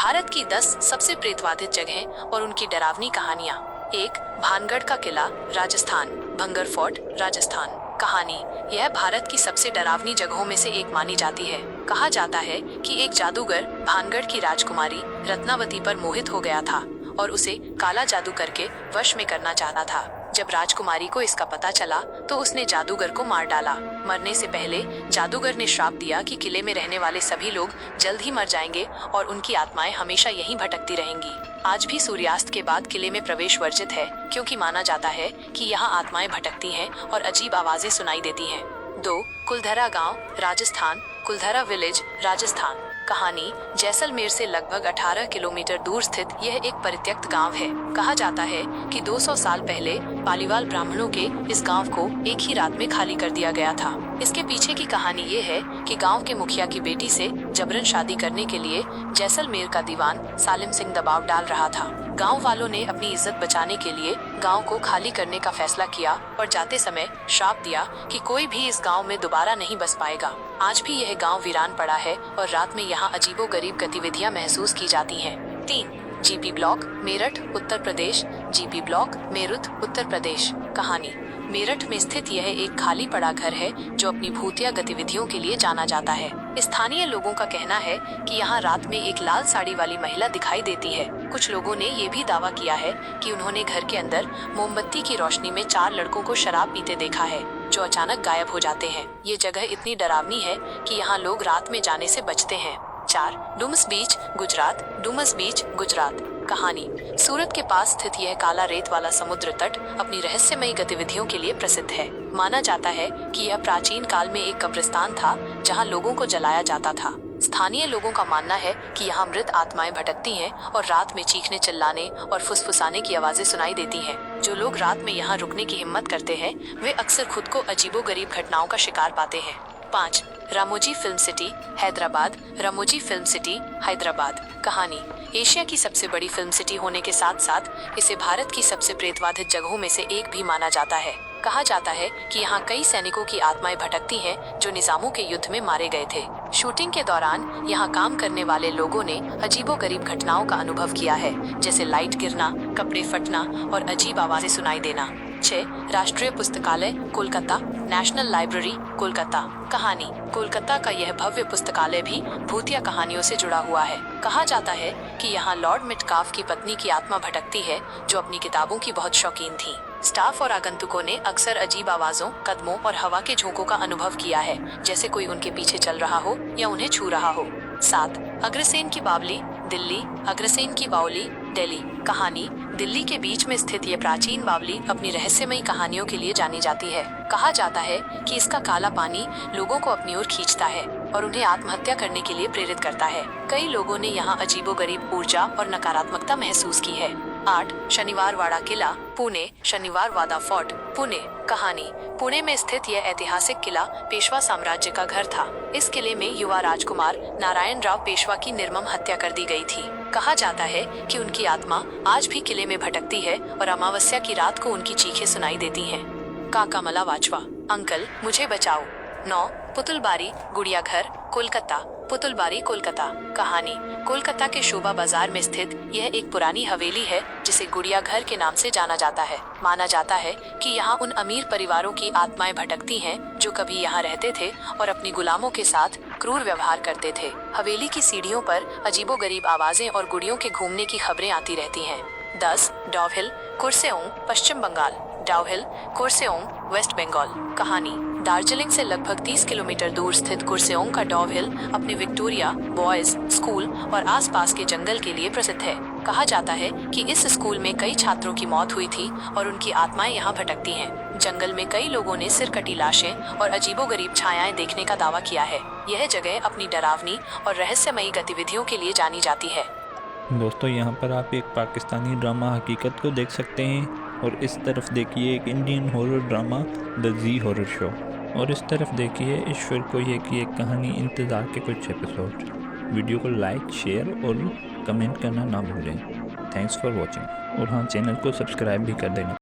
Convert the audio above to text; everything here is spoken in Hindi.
भारत की 10 सबसे प्रेतवाधित जगहें और उनकी डरावनी कहानियाँ। 1. भानगढ़ का किला, राजस्थान, भंगर फोर्ट, राजस्थान। कहानी। यह भारत की सबसे डरावनी जगहों में से एक मानी जाती है। कहा जाता है कि एक जादूगर भानगढ़ की राजकुमारी रत्नावती पर मोहित हो गया था और उसे काला जादू करके वश में करना चाहता था। जब राजकुमारी को इसका पता चला तो उसने जादूगर को मार डाला। मरने से पहले जादूगर ने श्राप दिया कि किले में रहने वाले सभी लोग जल्द ही मर जाएंगे और उनकी आत्माएं हमेशा यहीं भटकती रहेंगी। आज भी सूर्यास्त के बाद किले में प्रवेश वर्जित है, क्योंकि माना जाता है कि यहाँ आत्माएं भटकती हैं और अजीब आवाजें सुनाई देती हैं। 2. कुलधरा गांव, राजस्थान, कुलधरा विलेज, राजस्थान। कहानी। जैसलमेर से लगभग 18 किलोमीटर दूर स्थित यह एक परित्यक्त गांव है। कहा जाता है कि 200 साल पहले पालीवाल ब्राह्मणों के इस गांव को एक ही रात में खाली कर दिया गया था। इसके पीछे की कहानी ये है कि गांव के मुखिया की बेटी से जबरन शादी करने के लिए जैसलमेर का दीवान सालिम सिंह दबाव डाल रहा था। गांव वालों ने अपनी इज्जत बचाने के लिए गांव को खाली करने का फैसला किया और जाते समय श्राप दिया कि कोई भी इस गांव में दोबारा नहीं बस पाएगा। आज भी यह गांव वीरान पड़ा है और रात में यहाँ अजीबोगरीब गतिविधियां महसूस की जाती हैं। 3. GP block, Meerut, Uttar Pradesh. GP block, Meerut, Uttar Pradesh. कहानी। मेरठ में स्थित यह एक खाली पड़ा घर है जो अपनी भूतिया गतिविधियों के लिए जाना जाता है। स्थानीय लोगों का कहना है कि यहाँ रात में एक लाल साड़ी वाली महिला दिखाई देती है। कुछ लोगों ने ये भी दावा किया है कि उन्होंने घर के अंदर मोमबत्ती की रोशनी में 4 लड़कों को शराब पीते देखा है, जो अचानक गायब हो जाते हैं। ये जगह इतनी डरावनी है कि यहाँ लोग रात में जाने से बचते हैं। 4. डुमस बीच, गुजरात, डुमस बीच, गुजरात। कहानी। सूरत के पास स्थित यह काला रेत वाला समुद्र तट अपनी रहस्यमयी गतिविधियों के लिए प्रसिद्ध है। माना जाता है कि यह प्राचीन काल में एक कब्रिस्तान था जहां लोगों को जलाया जाता था। स्थानीय लोगों का मानना है कि यहाँ मृत आत्माएं भटकती हैं और रात में चीखने, चिल्लाने और फुसफुसाने की आवाजें सुनाई देती हैं। जो लोग रात में यहाँ रुकने की हिम्मत करते हैं वे अक्सर खुद को अजीबोगरीब घटनाओं का शिकार पाते हैं। 5. Ramoji film city, Hyderabad, Ramoji film city, Hyderabad. कहानी। एशिया की सबसे बड़ी फिल्म सिटी होने के साथ साथ इसे भारत की सबसे प्रेतवाधित जगहों में से एक भी माना जाता है। कहा जाता है कि यहाँ कई सैनिकों की आत्माएं भटकती हैं जो निजामों के युद्ध में मारे गए थे। शूटिंग के दौरान यहाँ काम करने वाले लोगों ने अजीबोगरीब घटनाओं का अनुभव किया है, जैसे लाइट गिरना, कपड़े फटना और अजीब आवाजें सुनाई देना। 6. राष्ट्रीय पुस्तकालय, कोलकाता, नेशनल लाइब्रेरी, कोलकाता। कहानी। कोलकाता का यह भव्य पुस्तकालय भी भूतिया कहानियों से जुड़ा हुआ है। कहा जाता है कि यहाँ लॉर्ड मिटकाफ की पत्नी की आत्मा भटकती है, जो अपनी किताबों की बहुत शौकीन थी। स्टाफ और आगंतुकों ने अक्सर अजीब आवाजों, कदमों और हवा के झोंकों का अनुभव किया है, जैसे कोई उनके पीछे चल रहा हो या उन्हें छू रहा हो। 7. अग्रसेन की बावली, दिल्ली, अग्रसेन की बावली, दिल्ली। कहानी। दिल्ली के बीच में स्थित ये प्राचीन बावली अपनी रहस्यमयी कहानियों के लिए जानी जाती है। कहा जाता है कि इसका काला पानी लोगों को अपनी ओर खींचता है और उन्हें आत्महत्या करने के लिए प्रेरित करता है। कई लोगों ने यहाँ अजीबोगरीब ऊर्जा और नकारात्मकता महसूस की है। 8. शनिवार वाड़ा किला, पुणे, शनिवार वादा फोर्ट, पुणे। कहानी। पुणे में स्थित यह ऐतिहासिक किला पेशवा साम्राज्य का घर था। इस किले में युवा राजकुमार नारायण राव पेशवा की निर्मम हत्या कर दी गई थी। कहा जाता है कि उनकी आत्मा आज भी किले में भटकती है और अमावस्या की रात को उनकी चीखें सुनाई देती हैं। काका मला वाचवा, अंकल मुझे बचाओ। 9. पुतुलबारी, गुड़िया घर, कोलकाता, पुतुलबारी, कोलकाता। कहानी। कोलकाता के शोभा बाजार में स्थित यह एक पुरानी हवेली है जिसे गुड़िया घर के नाम से जाना जाता है। माना जाता है कि यहाँ उन अमीर परिवारों की आत्माएं भटकती हैं जो कभी यहाँ रहते थे और अपनी गुलामों के साथ क्रूर व्यवहार करते थे। हवेली की सीढ़ियों पर अजीबोगरीब आवाजें और गुड़ियों के घूमने की खबरें आती रहती हैं। 10. डॉवहिल, कुर्सेओंग, पश्चिम बंगाल, डाउहिल, कुर्सेओंग, वेस्ट बंगाल। कहानी। दार्जिलिंग से लगभग 30 किलोमीटर दूर स्थित कुर्सेओंग का डॉवहिल अपने विक्टोरिया बॉयज स्कूल और आसपास के जंगल के लिए प्रसिद्ध है। कहा जाता है कि इस स्कूल में कई छात्रों की मौत हुई थी और उनकी आत्माएं यहाँ भटकती हैं। जंगल में कई लोगों ने सिरकटी लाशें और अजीबोगरीब छायाएं देखने का दावा किया है। यह जगह अपनी डरावनी और रहस्यमयी गतिविधियों के लिए जानी जाती है। दोस्तों, यहाँ पर आप एक पाकिस्तानी ड्रामा हकीकत को देख सकते हैं और इस तरफ देखिए एक Indian horror drama the Zee horror show, और इस तरफ देखिए ईश्वर को ये की एक कहानी इंतज़ार के कुछ एपिसोड। वीडियो को लाइक, शेयर और कमेंट करना ना भूलें। Thanks for watching. और हाँ, चैनल को सब्सक्राइब भी कर देना।